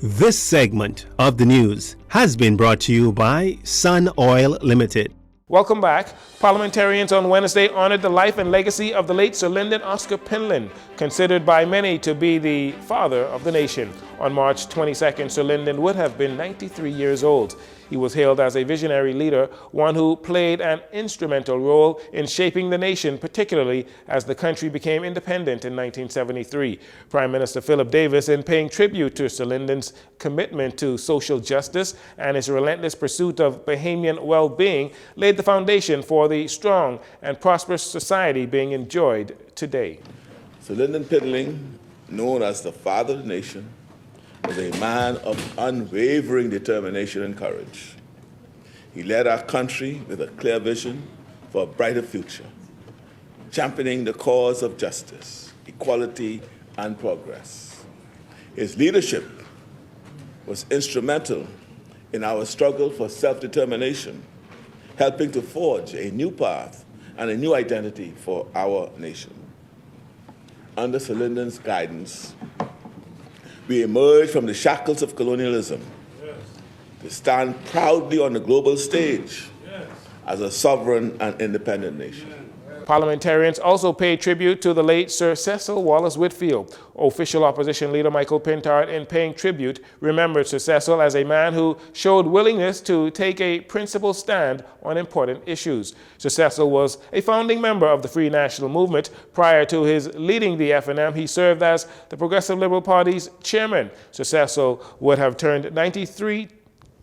This segment of the news has been brought to you by Sun Oil Limited. Welcome back. Parliamentarians on Wednesday honored the life and legacy of the late Sir Lyndon Oscar Pinlin, considered by many to be the father of the nation. On March 22nd, Sir Lyndon would have been 93 years old. He was hailed as a visionary leader, one who played an instrumental role in shaping the nation, particularly as the country became independent in 1973. Prime Minister Philip Davis, in paying tribute to Sir Lyndon's commitment to social justice and his relentless pursuit of Bahamian well-being, laid the foundation for the strong and prosperous society being enjoyed today. Sir Lyndon Pinlin, known as the father of the nation, was a man of unwavering determination and courage. He led our country with a clear vision for a brighter future, championing the cause of justice, equality, and progress. His leadership was instrumental in our struggle for self-determination, helping to forge a new path and a new identity for our nation. Under Sir Lyndon's guidance, we emerged from the shackles of colonialism to stand proudly on the global stage as a sovereign and independent nation. Parliamentarians also paid tribute to the late Sir Cecil Wallace Whitfield. Official opposition leader Michael Pintard, in paying tribute, remembered Sir Cecil as a man who showed willingness to take a principled stand on important issues. Sir Cecil was a founding member of the Free National Movement. Prior to his leading the FNM, he served as the Progressive Liberal Party's chairman. Sir Cecil would have turned 93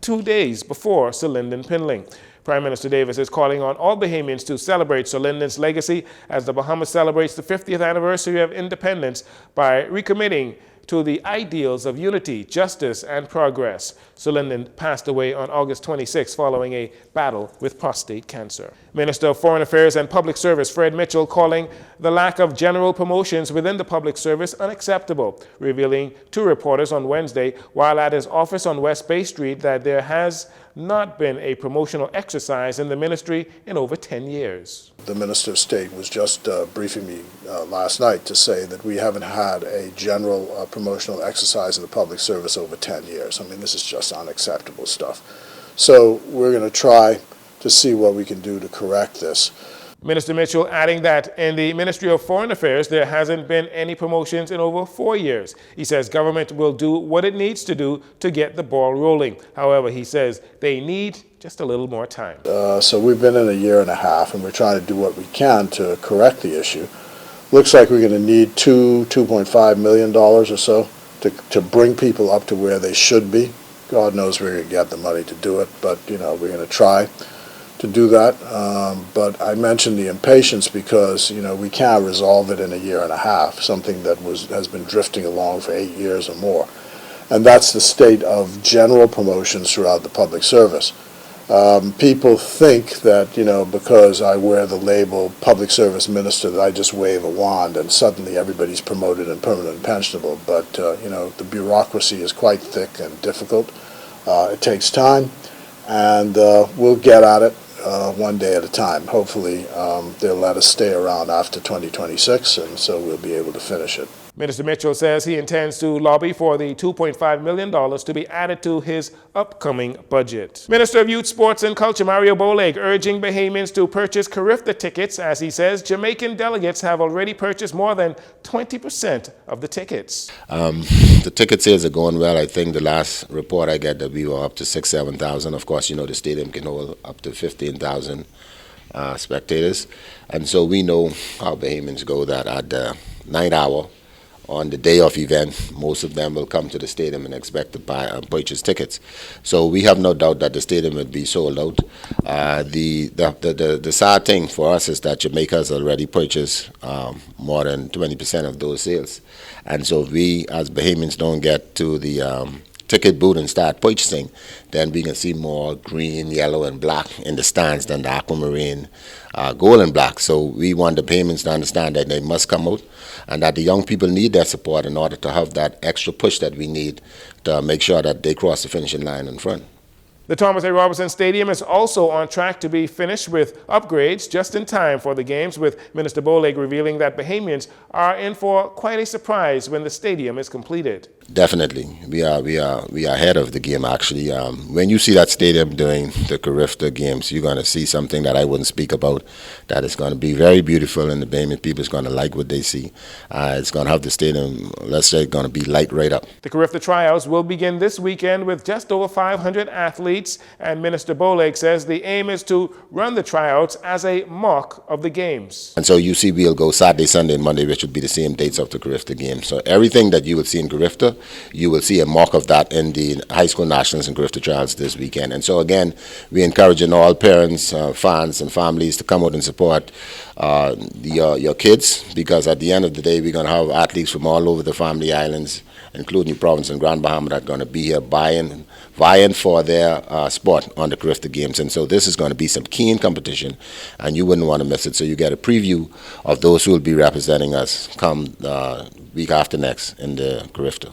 2 days before Sir Lyndon Pinlin. Prime Minister Davis is calling on all Bahamians to celebrate Sir Lyndon's legacy as the Bahamas celebrates the 50th anniversary of independence by recommitting to the ideals of unity, justice, and progress. Sir Lyndon passed away on August 26 following a battle with prostate cancer. Minister of Foreign Affairs and Public Service Fred Mitchell calling the lack of general promotions within the public service unacceptable, revealing to reporters on Wednesday while at his office on West Bay Street that there has not been a promotional exercise in the ministry in over 10 years. The Minister of State was just briefing me last night to say that we haven't had a general promotional exercise in the public service over 10 years. I mean, this is just unacceptable stuff. So we're going to try to see what we can do to correct this. Minister Mitchell adding that in the Ministry of Foreign Affairs, there hasn't been any promotions in over 4 years. He says government will do what it needs to do to get the ball rolling. However, he says they need just a little more time. So we've been in a year and a half, and we're trying to do what we can to correct the issue. Looks like we're going to need $2.5 million or so to bring people up to where they should be. God knows we're going to get the money to do it, but we're going to try to do that. But I mentioned the impatience because we can't resolve it in a year and a half, something that has been drifting along for 8 years or more. And that's the state of general promotions throughout the public service. People think that because I wear the label public service minister that I just wave a wand and suddenly everybody's promoted and permanent and pensionable. But the bureaucracy is quite thick and difficult. It takes time, and we'll get at it one day at a time. Hopefully they'll let us stay around after 2026, and so we'll be able to finish it. Minister Mitchell says he intends to lobby for the $2.5 million to be added to his upcoming budget. Minister of Youth, Sports and Culture Mario Boleg urging Bahamians to purchase Carifta tickets as he says Jamaican delegates have already purchased more than 20% of the tickets. The ticket sales are going well. I think the last report I got that we were up to 6,000-7,000. Of course, the stadium can hold up to 15,000 spectators. And so we know how Bahamians go that at the night hour, on the day of event, most of them will come to the stadium and expect to purchase tickets. So we have no doubt that the stadium will be sold out. The sad thing for us is that Jamaica has already purchased more than 20% of those sales. And so if we, as Bahamians, don't get to the ticket booth and start purchasing, then we can see more green, yellow, and black in the stands than the aquamarine, gold and black. So we want the Bahamians to understand that they must come out and that the young people need their support in order to have that extra push that we need to make sure that they cross the finishing line in front. The Thomas A. Robertson Stadium is also on track to be finished with upgrades just in time for the games, with Minister Boleg revealing that Bahamians are in for quite a surprise when the stadium is completed. Definitely, we are ahead of the game. Actually, when you see that stadium during the Carifta games, you're going to see something that I wouldn't speak about. That is going to be very beautiful, and the Bahamian people is going to like what they see. It's going to have the stadium, let's say, going to be light right up. The Carifta tryouts will begin this weekend with just over 500 athletes, and Minister Bolake says the aim is to run the tryouts as a mock of the games. And so you see, we'll go Saturday, Sunday, and Monday, which would be the same dates of the Carifta games. So everything that you will see in Carifta, you will see a mock of that in the high school nationals and Carifta trials this weekend. And so again, we're encouraging all parents, fans, and families to come out and support your kids, because at the end of the day, we're going to have athletes from all over the Family Islands, including the province and Grand Bahama, that are going to be here vying for their spot on the Carifta games. And so this is going to be some keen competition, and you wouldn't want to miss it. So you get a preview of those who will be representing us come week after next in the Carifta.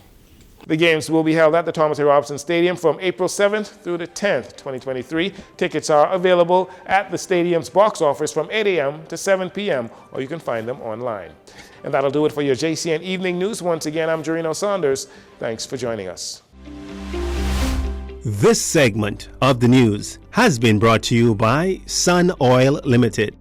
The games will be held at the Thomas A. Robinson Stadium from April 7th through the 10th, 2023. Tickets are available at the stadium's box office from 8 a.m. to 7 p.m., or you can find them online. And that'll do it for your JCN Evening News. Once again, I'm Jcn Saunders. Thanks for joining us. This segment of the news has been brought to you by Sun Oil Limited.